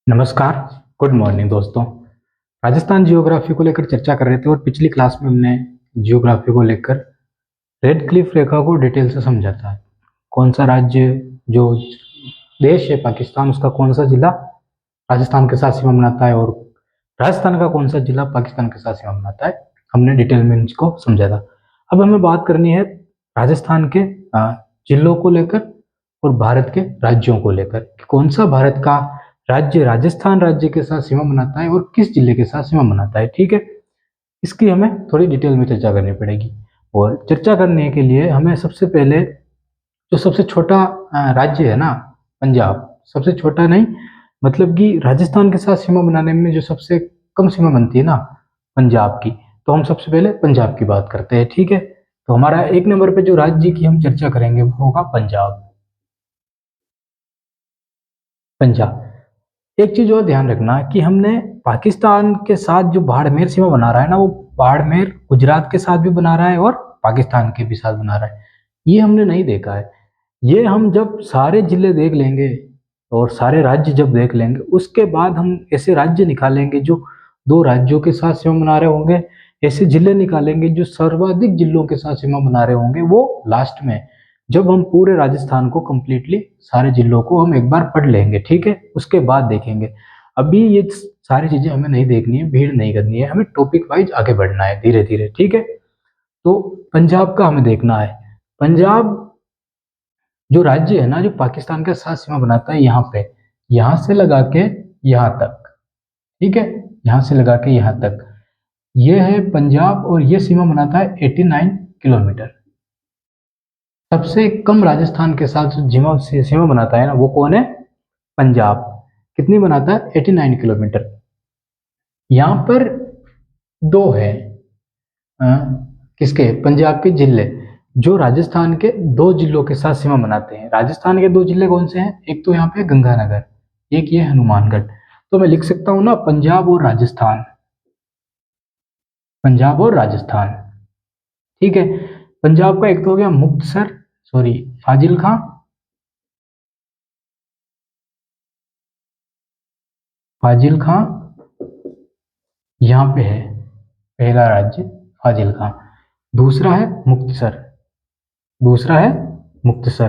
नमस्कार। Good morning दोस्तों। Rajasthan geography को लेकर चर्चा कर रहे थे और पिछली क्लास में हमने जियोग्राफी को लेकर रेड क्लिफ रेखा को डिटेल से समझा था। कौन सा राज्य, जो देश है पाकिस्तान, उसका कौन सा जिला राजस्थान के साथ सीमा बनाता है और राजस्थान का कौन सा जिला पाकिस्तान के साथ सीमा बनाता है, हमने डिटेल में इसको समझा था। अब हमें बात करनी है राजस्थान के जिलों को लेकर और भारत के राज्यों को लेकर कि कौन सा भारत का राज्य राजस्थान राज्य के साथ सीमा बनाता है और किस जिले के साथ सीमा बनाता है। ठीक है, इसकी हमें थोड़ी डिटेल में चर्चा करनी पड़ेगी। और चर्चा करने के लिए हमें सबसे पहले जो सबसे छोटा राज्य है ना, पंजाब, सबसे छोटा नहीं, मतलब कि राजस्थान के साथ सीमा बनाने में जो सबसे कम सीमा बनती है ना, पंजाब की, तो हम सबसे पहले पंजाब की बात करते हैं। ठीक है, तो हमारा एक नंबर पे जो राज्य की हम चर्चा करेंगे वो होगा पंजाब। पंजाब। एक चीज और ध्यान रखना कि हमने पाकिस्तान के साथ जो बाड़मेर सीमा बना रहा है ना, वो बाड़मेर गुजरात के साथ भी बना रहा है और पाकिस्तान के भी साथ बना रहा है। ये हमने नहीं देखा है। ये हम जब सारे जिले देख लेंगे और सारे राज्य जब देख लेंगे, उसके बाद हम ऐसे राज्य निकालेंगे जो दो राज्यों के साथ सीमा बना रहे होंगे, ऐसे जिले निकालेंगे जो सर्वाधिक जिलों के साथ सीमा बना रहे होंगे, वो लास्ट में जब हम पूरे राजस्थान को कंप्लीटली सारे जिलों को हम एक बार पढ़ लेंगे। ठीक है, उसके बाद देखेंगे। अभी ये सारी चीजें हमें नहीं देखनी है, भीड़ नहीं करनी है, हमें टॉपिक वाइज आगे बढ़ना है धीरे धीरे। ठीक है, तो पंजाब का हमें देखना है। पंजाब जो राज्य है ना, जो पाकिस्तान के साथ सीमा बनाता है, यहाँ पे, यहाँ से लगा के यहाँ तक। ठीक है, यहाँ से लगा के यहाँ तक, ये है पंजाब और ये सीमा बनाता है 89 किलोमीटर। सबसे कम राजस्थान के साथ जो सीमा बनाता है ना, वो कौन है? पंजाब। कितनी बनाता है? 89 किलोमीटर। यहाँ पर दो है अ, किसके? पंजाब के जिले जो राजस्थान के दो जिलों के साथ सीमा बनाते हैं। राजस्थान के दो जिले कौन से हैं? एक तो यहाँ पे गंगानगर, एक ये हनुमानगढ़। तो मैं लिख सकता हूँ ना, पंजाब और राजस्थान, पंजाब और राजस्थान। ठीक है, पंजाब का एक तो हो गया मुक्तसर, सॉरी, फाजिल खां, फाजिल खां यहाँ पे है पहला राज्य, फाजिल खां। दूसरा है मुक्तसर, दूसरा है मुक्तसर।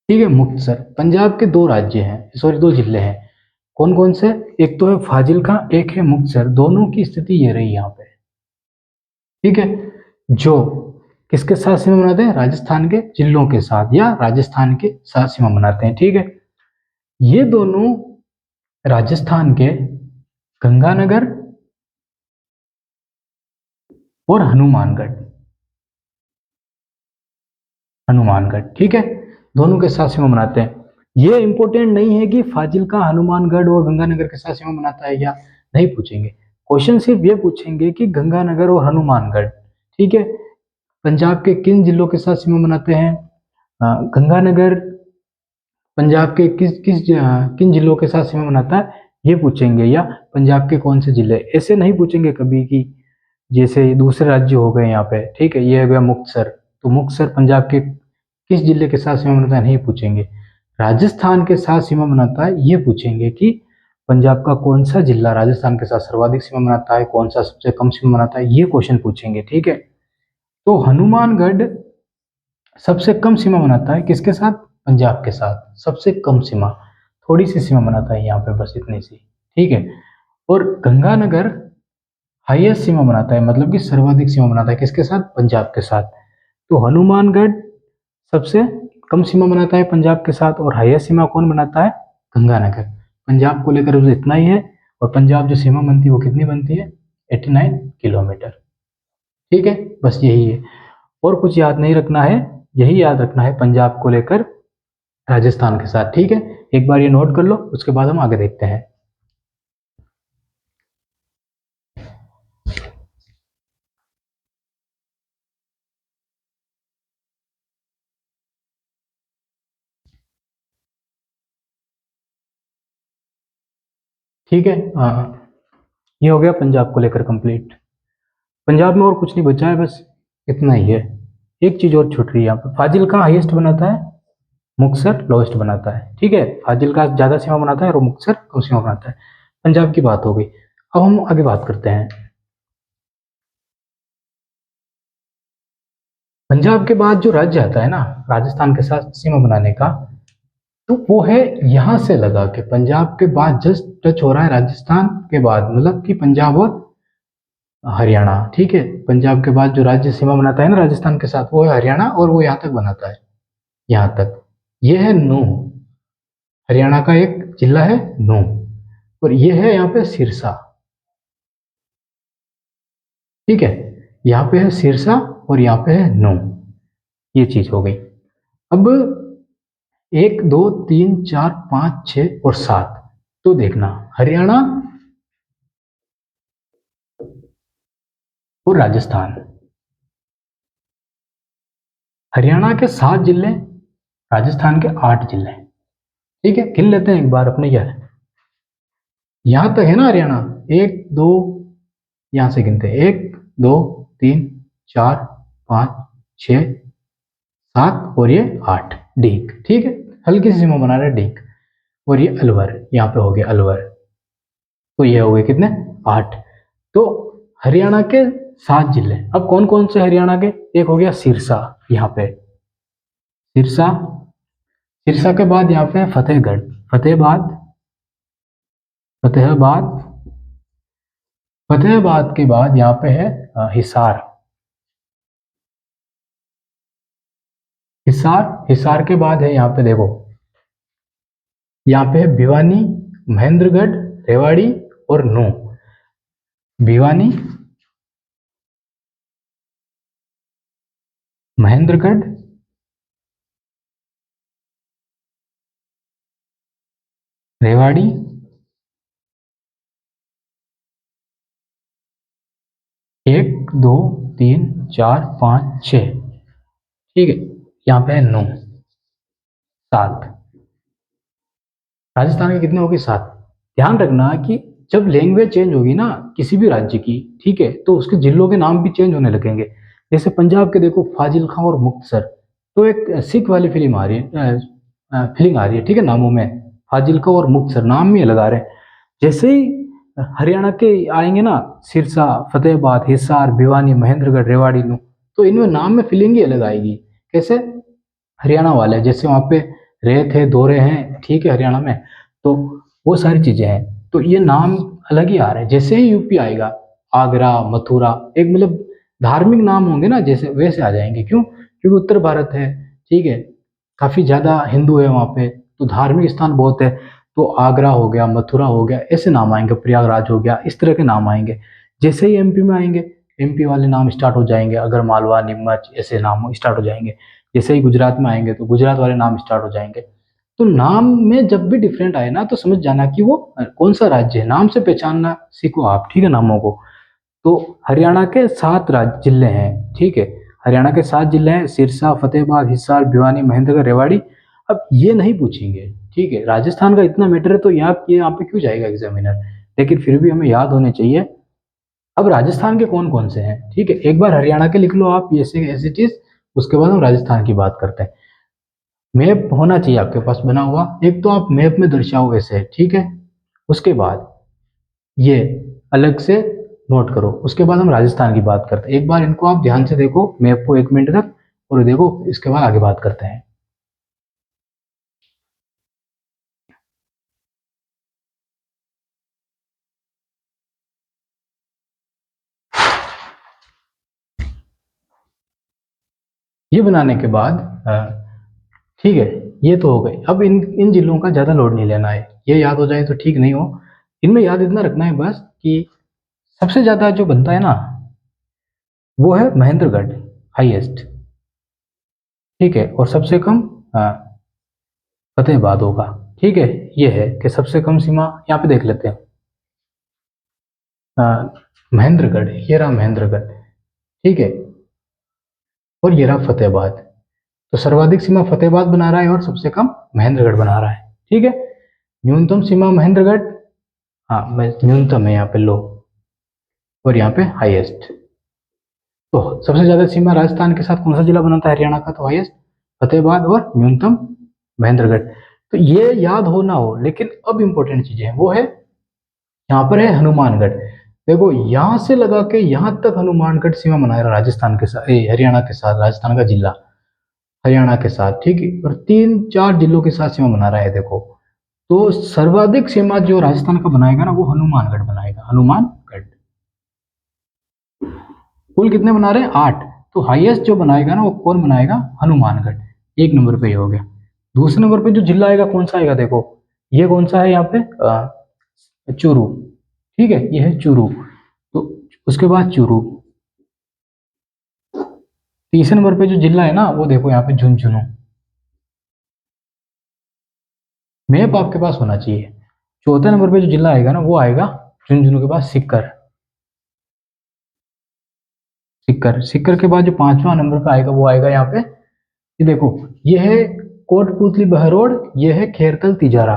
ठीक है, मुक्तसर। पंजाब के दो राज्य हैं, सॉरी दो जिले हैं। कौन कौन से? एक तो है फाजिल्का, एक है मुक्तसर। दोनों की स्थिति ये रही यहाँ पे। ठीक है, जो किसके साथ सीमा बनाते हैं? राजस्थान के जिलों के साथ या राजस्थान के साथ सीमा बनाते हैं। ठीक है, ये दोनों राजस्थान के गंगानगर और हनुमानगढ़, हनुमानगढ़। ठीक है, दोनों के साथ सीमा बनाते हैं। ये इंपॉर्टेंट नहीं है कि फाजिल्का, हनुमानगढ़ और गंगानगर के साथ सीमा बनाता है या नहीं, पूछेंगे। क्वेश्चन सिर्फ ये पूछेंगे कि गंगानगर और हनुमानगढ़, ठीक है, पंजाब के किन जिलों के साथ सीमा बनाते हैं? गंगानगर पंजाब के किन जिलों के साथ सीमा बनाता है, ये पूछेंगे। या पंजाब के कौन से जिले, ऐसे नहीं पूछेंगे कभी कि जैसे दूसरे राज्य हो गए यहाँ पे। ठीक है, ये हो गया मुक्तसर, तो मुक्तसर पंजाब के किस जिले के साथ सीमा बनाता है, नहीं पूछेंगे। राजस्थान के साथ सीमा बनाता है, ये पूछेंगे कि पंजाब का कौन सा जिला राजस्थान के साथ सर्वाधिक सीमा बनाता है, कौन सा सबसे कम सीमा बनाता है, ये क्वेश्चन पूछेंगे। ठीक है, तो हनुमानगढ़ सबसे कम सीमा बनाता है किसके साथ? पंजाब के साथ। सबसे कम सीमा, थोड़ी सी सीमा बनाता है यहाँ पे, बस इतनी सी। ठीक है, और गंगानगर हाईएस्ट सीमा बनाता है, मतलब कि सर्वाधिक सीमा बनाता है किसके साथ? पंजाब के साथ। तो हनुमानगढ़ सबसे कम सीमा बनाता है पंजाब के साथ और हाईएस्ट सीमा कौन बनाता है? गंगानगर। पंजाब को लेकर बस इतना ही है। और पंजाब जो सीमा बनती है वो कितनी बनती है? 89 किलोमीटर। ठीक है, बस यही है, और कुछ याद नहीं रखना है। यही याद रखना है पंजाब को लेकर राजस्थान के साथ। ठीक है, एक बार ये नोट कर लो, उसके बाद हम आगे देखते हैं। ठीक है, ये हो गया पंजाब को लेकर कंप्लीट। पंजाब में और कुछ नहीं बचा है, बस इतना ही है। एक चीज और छूट रही है यहाँ पर, फाजिल का हाईएस्ट बनाता है मुक्तसर लोएस्ट बनाता है, ठीक है। फाजिलका ज्यादा सीमा बनाता है और मुक्तसर कम सीमा बनाता है। पंजाब की बात हो गई। अब हम आगे बात करते हैं। पंजाब के बाद जो राज्य आता है ना राजस्थान के साथ सीमा बनाने का, तो वो है यहां से लगा के, पंजाब के बाद जस्ट टच हो रहा है राजस्थान के बाद, मतलब कि पंजाब और हरियाणा, ठीक है। पंजाब के बाद जो राज्य सीमा बनाता है ना राजस्थान के साथ, वो है हरियाणा, और वो यहाँ तक बनाता है, यहाँ तक। ये है नूह, हरियाणा का एक जिला है नूह, और ये है यहाँ पे सिरसा, ठीक है। यहाँ पे है सिरसा और यहाँ पे है नूह, ये चीज हो गई। अब 1 2 3 4 5 6 और 7, तो देखना हरियाणा और राजस्थान, हरियाणा के 7 जिले, राजस्थान के 8 जिले, ठीक है। गिन लेते हैं एक बार अपने, क्या है यहां तक है ना हरियाणा, 1 2, यहां से गिनते हैं 1 2 3 4 5 6 7 और ये 8, डीग, ठीक है। हल्की सी सीमा बना रहे डीग, और ये अलवर यहाँ पे हो गया अलवर, तो ये हो गए कितने 8। तो हरियाणा के 7 जिले, अब कौन कौन से हरियाणा के, एक हो गया सिरसा, यहाँ पे सिरसा, सिरसा के बाद यहाँ पे फतेहगढ़, फतेहबाद, फतेहाबाद, फतेहाबाद के बाद यहाँ पे है हिसार, हिसार, हिसार के बाद है यहाँ पे देखो, यहाँ पे है भिवानी, महेंद्रगढ़, रेवाड़ी और नूह। भिवानी, महेंद्रगढ़, रेवाड़ी, 1 2 3 4 5 6, ठीक है। यहाँ पे है 9 7, राजस्थान के कितने हो गए 7। ध्यान रखना कि जब लैंग्वेज चेंज होगी ना किसी भी राज्य की, ठीक है, तो उसके जिलों के नाम भी चेंज होने लगेंगे। जैसे पंजाब के देखो फाजिलका और मुक्तसर, तो एक सिख वाली फिल्म आ रही है, फीलिंग आ रही है, ठीक है, नामों में फाजिलका और मुक्तसर नाम ही अलग आ रहे हैं। जैसे ही हरियाणा के आएंगे ना, सिरसा, फतेहाबाद, हिसार, भिवानी, महेंद्रगढ़, रेवाड़ी, नू, तो इनमें नाम में फीलिंग ही अलग आएगी। कैसे, हरियाणा वाले जैसे वहाँ पे रेत है, दौरे हैं, ठीक है, हरियाणा में, तो वो सारी चीजें हैं, तो ये नाम अलग ही आ रहे हैं। जैसे ही यूपी आएगा, आगरा, मथुरा, एक मतलब धार्मिक नाम होंगे ना जैसे, वैसे आ जाएंगे। क्यों, क्योंकि उत्तर भारत है, ठीक है, काफी ज्यादा हिंदू है वहाँ पे, तो धार्मिक स्थान बहुत है, तो आगरा हो गया, मथुरा हो गया, ऐसे नाम आएंगे, प्रयागराज हो गया, इस तरह के नाम आएंगे। जैसे ही एमपी में आएंगे, एमपी वाले नाम स्टार्ट हो जाएंगे, अगर मालवा, नीमच, ऐसे नाम स्टार्ट हो जाएंगे। जैसे ही गुजरात में आएंगे तो गुजरात वाले नाम स्टार्ट हो जाएंगे। तो नाम में जब भी डिफरेंट आए ना, तो समझ जाना कि वो कौन सा राज्य है, नाम से पहचानना सीखो आप, ठीक है, नामों को। तो हरियाणा के 7 जिले हैं, ठीक है, हरियाणा के 7 जिले हैं, सिरसा, फतेहाबाद, हिसार, भिवानी, महेंद्रगढ़, रेवाड़ी। अब ये नहीं पूछेंगे, ठीक है, राजस्थान का इतना मैटर है तो यहाँ पे क्यों जाएगा एग्जामिनर, लेकिन फिर भी हमें याद होने चाहिए। अब राजस्थान के कौन कौन से हैं, ठीक है, एक बार हरियाणा के लिख लो आप, ऐसे एज इट इज, उसके बाद हम राजस्थान की बात करते हैं। मैप होना चाहिए आपके पास बना हुआ, एक तो आप मैप में दर्शाओ ऐसे, ठीक है, उसके बाद ये अलग से नोट करो, उसके बाद हम राजस्थान की बात करते हैं। एक बार इनको आप ध्यान से देखो मैप को 1 मिनट तक, और देखो इसके बाद आगे बात करते हैं। ये बनाने के बाद ठीक है, ये तो हो गए। अब इन इन जिलों का ज्यादा लोड नहीं लेना है, ये याद हो जाए तो ठीक, नहीं हो, इनमें याद इतना रखना है बस कि सबसे ज्यादा जो बनता है ना, वो है महेंद्रगढ़, हाईएस्ट, ठीक है, और सबसे कम फतेहाबाद होगा, ठीक है। ये है कि सबसे कम सीमा यहाँ पे देख लेते हैं, महेंद्रगढ़, ये रहा महेंद्रगढ़, ठीक है, और ये रहा फतेहाबाद। तो सर्वाधिक सीमा फतेहाबाद बना रहा है और सबसे कम महेंद्रगढ़ बना रहा है, ठीक है। न्यूनतम सीमा महेंद्रगढ़, हाँ न्यूनतम है यहाँ पे लो, और यहाँ पे हाईएस्ट। तो सबसे ज्यादा सीमा राजस्थान के साथ कौन सा जिला बनाता है हरियाणा का, तो हाईएस्ट फतेहाबाद, और न्यूनतम महेंद्रगढ़। तो ये याद हो ना हो, लेकिन अब इंपॉर्टेंट चीजें हैं वो है, यहाँ पर है हनुमानगढ़। देखो यहाँ से लगा के यहाँ तक हनुमानगढ़ सीमा बना रहा राजस्थान के साथ, हरियाणा के साथ, राजस्थान का जिला हरियाणा के साथ, ठीक है, और 3-4 जिलों के साथ सीमा बना रहा है। देखो तो सर्वाधिक सीमा जो राजस्थान का बनाएगा ना वो हनुमानगढ़ बनाएगा, हनुमानगढ़। कुल कितने बना रहे हैं? 8। तो हाईएस्ट जो बनाएगा ना वो कौन बनाएगा? हनुमानगढ़। 1 नंबर पे ये हो गया। दूसरे नंबर पे जो जिला आएगा कौन सा आएगा? देखो ये कौन सा है यहाँ पे? चूरू, ठीक है, ये है चूरू। तो उसके बाद चूरू। तीसरे नंबर पे जो जिला है ना वो देखो यहाँ पे झुंझुनू। मैप आपके पास होना चाहिए। चौथे नंबर पे जो जिला आएगा ना वो आएगा झुंझुनू के बाद सीकर। सीकर, सीकर के बाद जो 5वां नंबर पे आएगा वो आएगा यहाँ पे, ये देखो, ये है कोटपुतली बहरोड, ये है खेरतल तिजारा।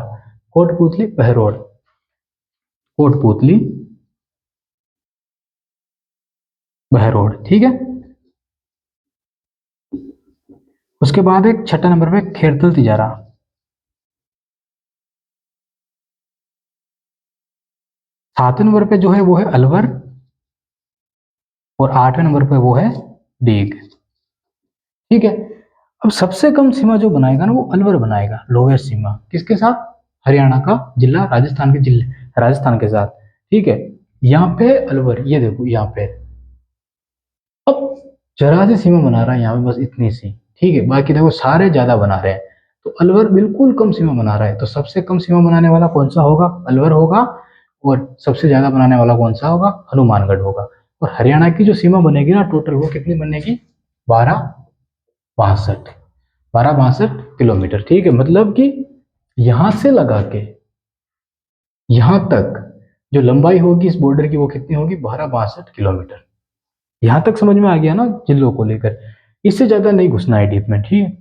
कोटपुतली बहरोड, कोटपुतली बहरोड, ठीक है। उसके बाद एक छठा नंबर पे खेरतल तिजारा। सातवें नंबर पे जो है वो है अलवर, और 8वें नंबर पे वो है डीग, ठीक है। अब सबसे कम सीमा जो बनाएगा ना वो अलवर बनाएगा, लोवेस्ट सीमा, किसके साथ? हरियाणा का जिला, राजस्थान के जिले, राजस्थान के साथ, ठीक है। यहाँ पे अलवर, ये देखो यहाँ पे, अब जरा सी सीमा बना रहा है यहाँ पे, बस इतनी सी, ठीक है। बाकी देखो सारे ज्यादा बना रहे हैं, तो अलवर बिल्कुल कम सीमा बना रहा है। तो सबसे कम सीमा बनाने वाला कौन सा होगा? अलवर होगा। और सबसे ज्यादा बनाने वाला कौन सा होगा? हनुमानगढ़ होगा। और हरियाणा की जो सीमा बनेगी ना टोटल, वो कितनी बनेगी? 1262, 1262 किलोमीटर, ठीक है। मतलब कि यहां से लगा के यहां तक जो लंबाई होगी इस बॉर्डर की वो कितनी होगी? 1262 किलोमीटर। यहां तक समझ में आ गया ना जिलों को लेकर? इससे ज्यादा नहीं घुसना है डीप में, ठीक है।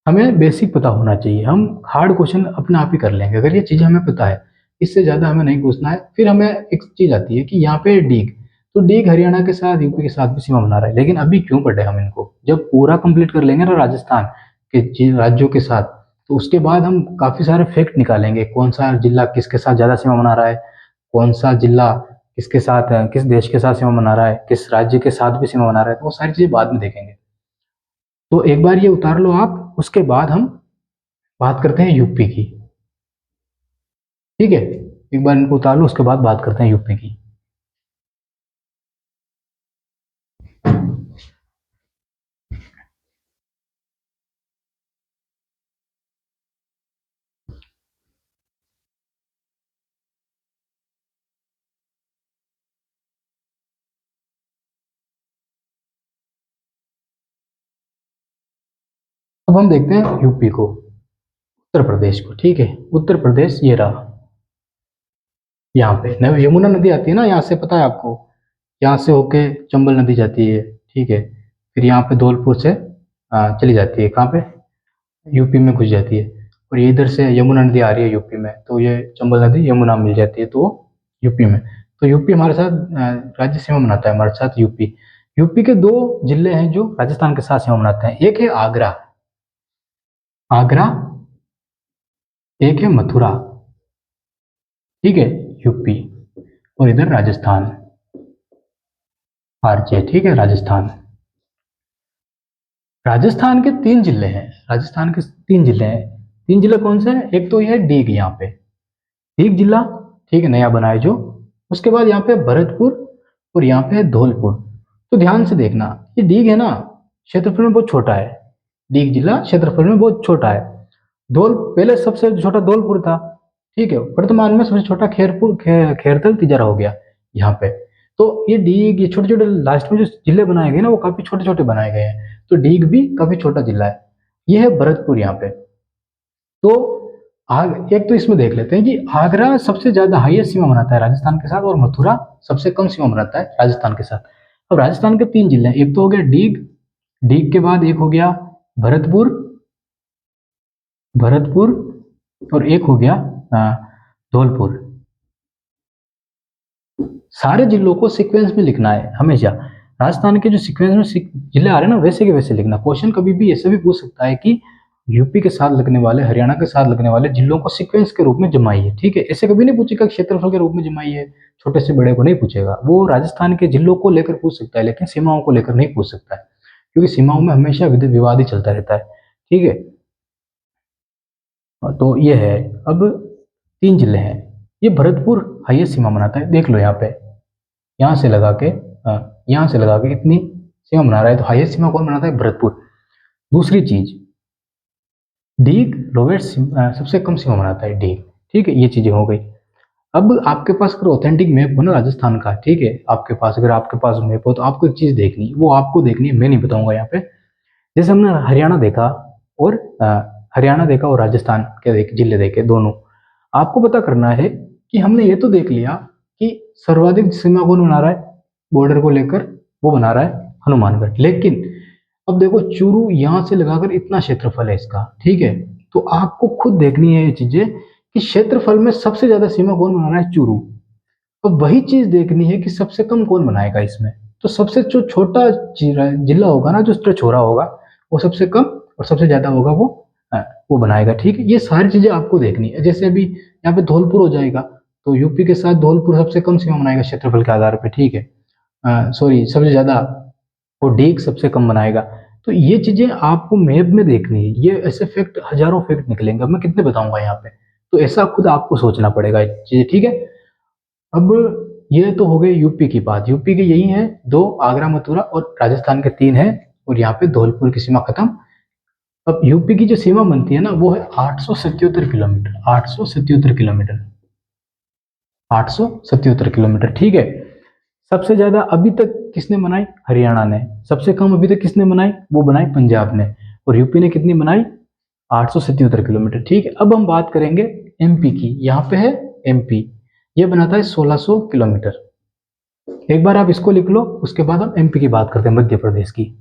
हमें बेसिक पता होना चाहिए, हम हार्ड क्वेश्चन अपने आप ही कर लेंगे अगर ये चीजें हमें पता है। इससे ज्यादा हमें नहीं घुसना है। फिर हमें एक चीज आती है कि यहाँ पे डीग, तो डीग हरियाणा के साथ, यूपी के साथ भी सीमा बना रहा है, लेकिन अभी क्यों पढ़े हम इनको? जब पूरा कंप्लीट कर लेंगे ना राजस्थान के राज्यों के साथ, तो उसके बाद हम काफी सारे फैक्ट निकालेंगे, कौन सा जिला किसके साथ ज्यादा सीमा बना रहा है, कौन सा जिला किसके साथ, किस देश के साथ सीमा बना रहा है, किस राज्य के साथ भी सीमा बना रहा है, तो वो सारी चीजें बाद में देखेंगे। तो एक बार ये उतार लो आप, उसके बाद हम बात करते हैं यूपी की, ठीक है। एक बार इनको उतार लो, उसके बाद बात करते हैं यूपी की। अब हम देखते हैं यूपी को, उत्तर प्रदेश को, ठीक है। उत्तर प्रदेश ये रहा, यहाँ पे यमुना नदी आती है ना, यहाँ से पता है आपको, यहाँ से होके चंबल नदी जाती है, ठीक है। फिर यहाँ पे धौलपुर से चली जाती है, कहाँ पे? यूपी में घुस जाती है। और ये इधर से यमुना नदी आ रही है यूपी में, तो ये चंबल नदी यमुना मिल जाती है, तो यूपी में। तो यूपी हमारे साथ राज्य सीमा बनाता है, हमारे साथ यूपी। यूपी के 2 जिले हैं जो राजस्थान के साथ सीमा बनाते हैं, एक है आगरा, आगरा, एक है मथुरा, ठीक है, यूपी। और इधर राजस्थान, आरजे, ठीक है, राजस्थान। राजस्थान के 3 जिले हैं, राजस्थान के 3 जिले हैं। 3 जिले कौन से हैं? एक तो ये है डीग, यहाँ पे डीग जिला, ठीक है, नया बना है जो। उसके बाद यहाँ पे भरतपुर, और यहाँ पे है धौलपुर। तो ध्यान से देखना, ये डीग है ना, क्षेत्रफल में बहुत छोटा है। डीग जिला क्षेत्रफल में बहुत छोटा है। धौल पहले सबसे छोटा धौलपुर था, ठीक है। वर्तमान में सबसे छोटा खेरतल तिजारा हो गया यहाँ पे। तो ये डीग, ये छोटे छोटे लास्ट में जो जिले बनाए गए ना वो काफी छोटे छोटे बनाए गए हैं। तो डीग भी काफी छोटा जिला है। ये है भरतपुर यहाँ पे। तो आग एक तो इसमें देख लेते हैं कि आगरा सबसे ज्यादा हाईएस्ट सीमा बनाता है राजस्थान के साथ, और मथुरा सबसे कम सीमा बनाता है राजस्थान के साथ। अब राजस्थान के 3 जिले हैं, एक तो हो गया डीग, डीग के बाद एक हो गया भरतपुर, भरतपुर, और एक हो गया धौलपुर। सारे जिलों को सीक्वेंस में लिखना है हमेशा। राजस्थान के जो सीक्वेंस में जिले आ रहे हैं ना वैसे के वैसे लिखना। क्वेश्चन कभी भी ऐसे भी पूछ सकता है कि यूपी के साथ लगने वाले, हरियाणा के साथ लगने वाले जिलों को सीक्वेंस के रूप में जमाइए। ठीक है, ऐसे कभी नहीं पूछेगा क्षेत्रफल के रूप में जमाइए, छोटे से बड़े को नहीं पूछेगा। वो राजस्थान के जिलों को लेकर पूछ सकता है, लेकिन सीमाओं को लेकर नहीं पूछ सकता है, क्योंकि सीमाओं में हमेशा विवाद ही चलता रहता है। ठीक है, तो ये है। अब 3 जिले हैं। ये भरतपुर हाईएस्ट सीमा बनाता है, देख लो यहाँ पे, यहाँ से लगा के, यहाँ से लगा के इतनी सीमा बना रहा है, तो हाईएस्ट सीमा कौन बनाता है? भरतपुर। दूसरी चीज, डीग लोवेस्ट सबसे कम सीमा बनाता है, डीग। ठीक है, ये चीजें हो गई। अब आपके पास अगर ऑथेंटिक मैप हो ना राजस्थान का, ठीक है, आपके पास अगर आपके पास मैप हो तो आपको एक चीज देखनी है, वो आपको देखनी है, मैं नहीं बताऊंगा यहाँ पे। जैसे हमने हरियाणा देखा और हरियाणा देखा और राजस्थान के जिले देखे दोनों, आपको पता करना है कि हमने ये तो देख लिया कि सर्वाधिक सीमा कौन बना रहा है बॉर्डर को लेकर, वो बना रहा है हनुमानगढ़। लेकिन अब देखो चूरू यहां से लगाकर इतना क्षेत्रफल है इसका, ठीक है, तो आपको खुद देखनी है ये चीजें कि क्षेत्रफल में सबसे ज्यादा सीमा कौन बना रहा है? चूरू। अब वही चीज देखनी है कि सबसे कम कौन बनाएगा इसमें, तो सबसे जो छोटा जिला होगा ना, जो छोरा होगा, वो सबसे कम, और सबसे ज्यादा होगा वो बनाएगा। ठीक है, ये सारी चीजें आपको देखनी है। जैसे अभी यहाँ पे धौलपुर हो जाएगा, तो यूपी के साथ धौलपुर सबसे कम सीमा बनाएगा क्षेत्रफल के आधार पर। ठीक है, सॉरी, सबसे ज्यादा वो डीग सबसे कम बनाएगा। तो ये चीजें आपको मैप में देखनी है। ये ऐसे फैक्ट, हजारों फैक्ट निकलेंगे, अब मैं कितने बताऊंगा यहाँ पे, तो ऐसा खुद आपको सोचना पड़ेगा चीजें। ठीक है, अब ये तो हो गए यूपी की बात। यूपी के यही है 2, आगरा मथुरा, और राजस्थान के 3 है, और यहाँ पे धौलपुर की सीमा खत्म। अब यूपी की जो सीमा बनती है ना, वो है 877 किलोमीटर, 877 किलोमीटर, 877 किलोमीटर। ठीक है, सबसे ज्यादा अभी तक किसने बनाई? हरियाणा ने। सबसे कम अभी तक किसने बनाई? वो बनाई पंजाब ने। और यूपी ने कितनी बनाई? 877 किलोमीटर। ठीक है, अब हम बात करेंगे एमपी की। यहाँ पे है एमपी, ये बनाता है 1600 किलोमीटर। एक बार आप इसको लिख लो, उसके बाद हम एमपी की बात करते हैं, मध्य प्रदेश की।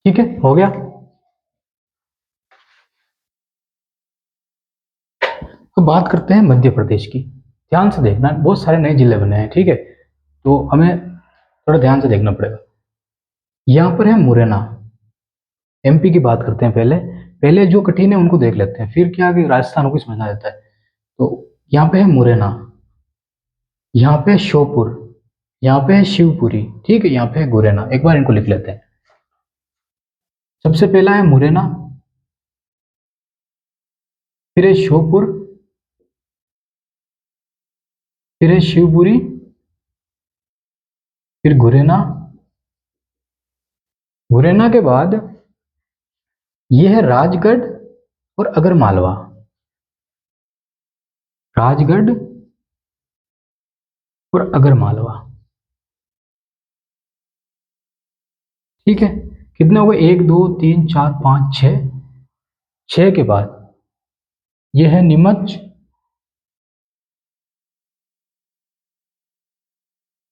ठीक है, हो गया। तो बात करते हैं मध्य प्रदेश की। ध्यान से देखना, बहुत सारे नए जिले बने हैं। ठीक है, तो हमें थोड़ा ध्यान से देखना पड़ेगा। यहाँ पर है मुरैना। एमपी की बात करते हैं पहले। पहले जो कठिन है उनको देख लेते हैं, फिर क्या कि राजस्थान को समझना देता है। तो यहाँ पे है मुरैना, यहाँ पे है श्योपुर, यहाँ पे है शिवपुरी, ठीक है, यहाँ पे है गुरेना। एक बार इनको लिख लेते हैं। सबसे पहला है मुरैना, फिर है श्योपुर, फिर है शिवपुरी, फिर गुरेना। गुरेना के बाद ये है राजगढ़ और अगरमालवा। राजगढ़ और अगरमालवा। ठीक है, कितने हो गए? 1 2 3 4 5 6। 6 के बाद ये है नीमच।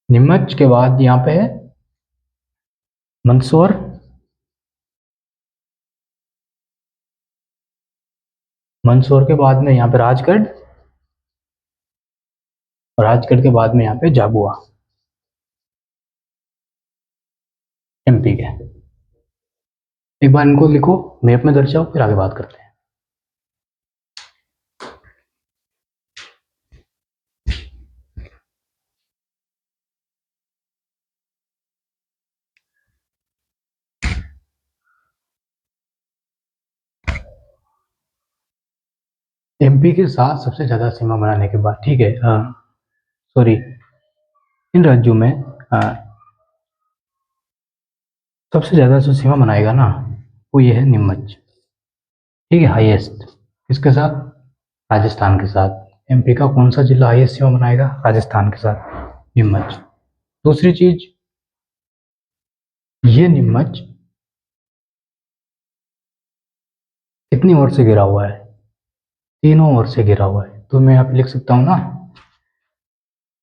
नीमच के बाद यहाँ पे है मंदसौर। मंदसौर के बाद में यहाँ पे राजगढ़, और राजगढ़ के बाद में यहाँ पे झाबुआ, एमपी के। एक बार इनको लिखो, मैप में दर्शाओ, फिर आगे बात करते हैं। एमपी के साथ सबसे ज्यादा सीमा बनाने के बाद, ठीक है, सॉरी, इन राज्यों में सबसे ज्यादा जो सीमा बनाएगा ना, वो ये है नीमच। ठीक है, हाईएस्ट किसके साथ? राजस्थान के साथ। एमपी का कौन सा जिला हाईएस्ट सीमा बनाएगा? राजस्थान के साथ, नीमच। दूसरी चीज, ये नीमच कितनी ओर से घिरा हुआ है? तीनों ओर से घिरा हुआ है, तो मैं यहाँ पे लिख सकता हूँ ना,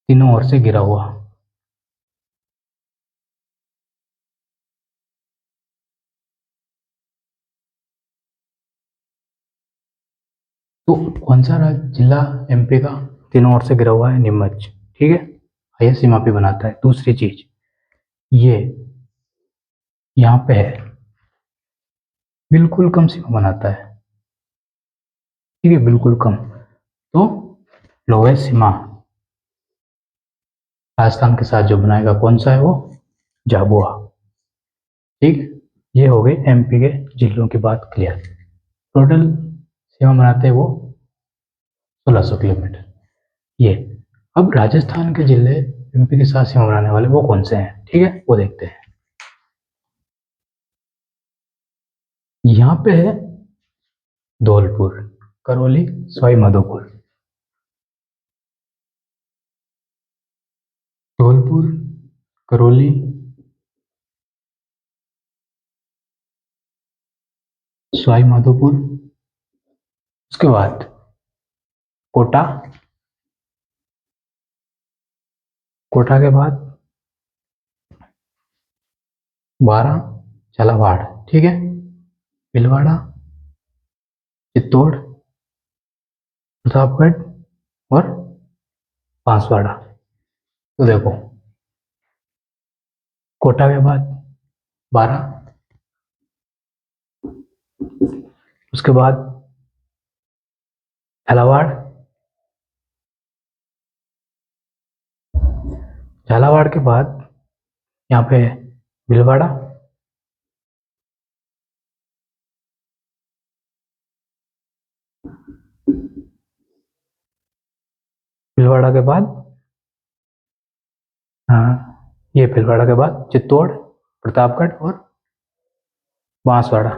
तीनों ओर से घिरा हुआ। तो कौन सा जिला एमपी का तीनों ओर से घिरा हुआ है? नीमच। ठीक है, ये सीमा पे बनाता है। दूसरी चीज, ये यहाँ पे है, बिल्कुल कम सीमा बनाता है। ठीक है, बिल्कुल कम। तो लोएस्ट सीमा राजस्थान के साथ जो बनाएगा कौन सा है? वो झाबुआ। ठीक, ये हो गई एमपी के जिलों की बात क्लियर। टोटल सीमा बनाते हैं वो 1600 किलोमीटर। ये अब राजस्थान के जिले एमपी के साथ सीमा बनाने वाले वो कौन से हैं? ठीक है, वो देखते हैं। यहाँ पे है धौलपुर, करौली, सवाई माधोपुर। धौलपुर, करौली, सवाई माधोपुर, उसके बाद कोटा, कोटा के बाद बारह, झालावाड़। ठीक है, भीलवाड़ा, चित्तौड़, प्रतापगढ़ और बांसवाड़ा। तो देखो, कोटा के बाद बारह, उसके बाद झालावाड़, झालावाड़ के बाद यहाँ पे भीलवाड़ा, भीलवाड़ा के बाद ये भीलवाड़ा के बाद चित्तौड़, प्रतापगढ़ और बांसवाड़ा।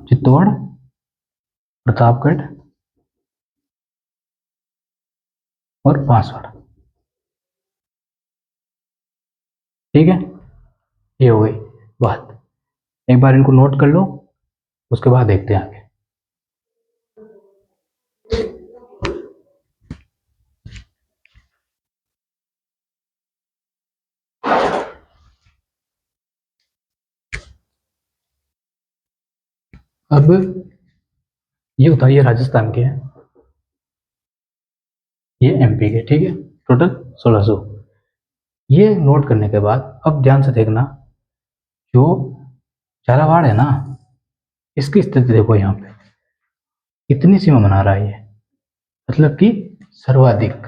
चित्तौड़, प्रतापगढ़ और बांसवाड़ा। ठीक है, ये हो गई बात। एक बार इनको नोट कर लो, उसके बाद देखते हैं आगे। अब ये बताइए, राजस्थान के हैं, ये एमपी के। ठीक है, टोटल 1600। ये नोट करने के बाद अब ध्यान से देखना, जो झालावाड़ है ना, इसकी स्थिति देखो। यहाँ पे कितनी सीमा बना रहा है ये, मतलब कि सर्वाधिक,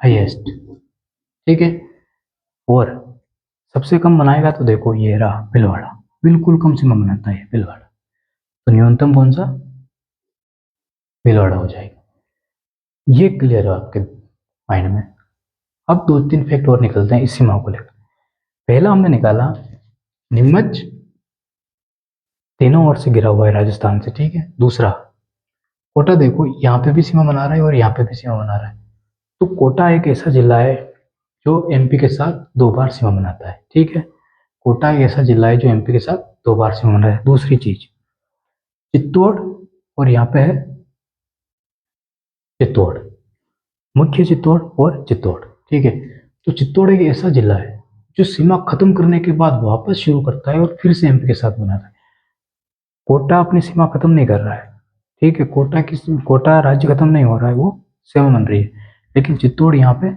हाईएस्ट। ठीक है, और सबसे कम बनाएगा तो देखो ये रहा भीलवाड़ा, बिल्कुल कम सीमा बनाता है भीलवाड़ा। तो न्यूनतम कौन सा? भीलवाड़ा हो जाएगा। ये क्लियर है आपके माइंड में। अब दो तीन फैक्ट और निकलते हैं इस सीमा को लेकर। पहला हमने निकाला, नीमच तीनों ओर से घिरा हुआ है राजस्थान से। ठीक है, दूसरा कोटा, देखो यहाँ पे भी सीमा बना रहा है और यहाँ पे भी सीमा बना रहा है। तो कोटा एक ऐसा जिला है जो एमपी के साथ 2 बार सीमा बनाता है। ठीक है, कोटा एक ऐसा जिला है जो एमपी के साथ 2 बार सीमा बना है। दूसरी चीज, चित्तौड़, और यहाँ पे है चित्तौड़, मुख्य चित्तौड़ और चित्तौड़। ठीक है, तो चित्तौड़ एक ऐसा जिला है जो सीमा खत्म करने के बाद वापस शुरू करता है और फिर से एमपी के साथ बनाता है। कोटा अपनी सीमा खत्म नहीं कर रहा है। ठीक है, कोटा राज्य खत्म नहीं हो रहा है, वो सीमा बन रही है। लेकिन चित्तौड़ यहाँ पे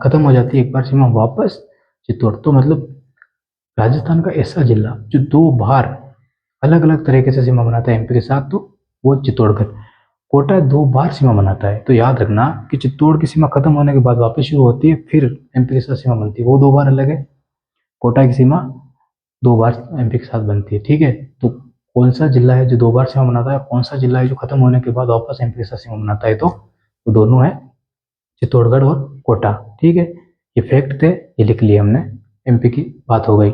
खत्म हो जाती है एक बार सीमा, वापस चित्तौड़। तो मतलब राजस्थान का ऐसा जिला जो 2 बार अलग अलग तरीके से सीमा बनाता है एमपी के साथ, तो वो चित्तौड़गढ़। कोटा 2 बार सीमा बनाता है, तो याद रखना कि चित्तौड़ की सीमा खत्म होने के बाद वापस शुरू होती है, फिर एमपी के साथ सीमा बनती है। वो 2 बार अलग है, कोटा की सीमा 2 बार एमपी के साथ बनती है। ठीक है, तो कौन सा जिला है जो 2 बार सीमा बनाता है, कौन सा जिला है जो खत्म होने के बाद वापस एमपी के साथ सीमा बनाता है? तो वो दोनों है चित्तौड़गढ़ और कोटा। ठीक है, ये फैक्ट थे, ये लिख लिए हमने। एमपी की बात हो गई।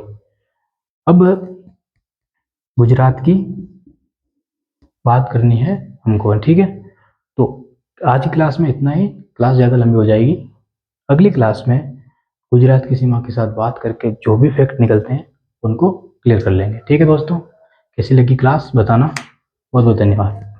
अब गुजरात की बात करनी है हमको। ठीक है, तो आज की क्लास में इतना ही, क्लास ज़्यादा लंबी हो जाएगी। अगली क्लास में गुजरात की सीमा के साथ बात करके जो भी फैक्ट निकलते हैं उनको क्लियर कर लेंगे। ठीक है दोस्तों, कैसी लगी क्लास बताना। बहुत बहुत धन्यवाद।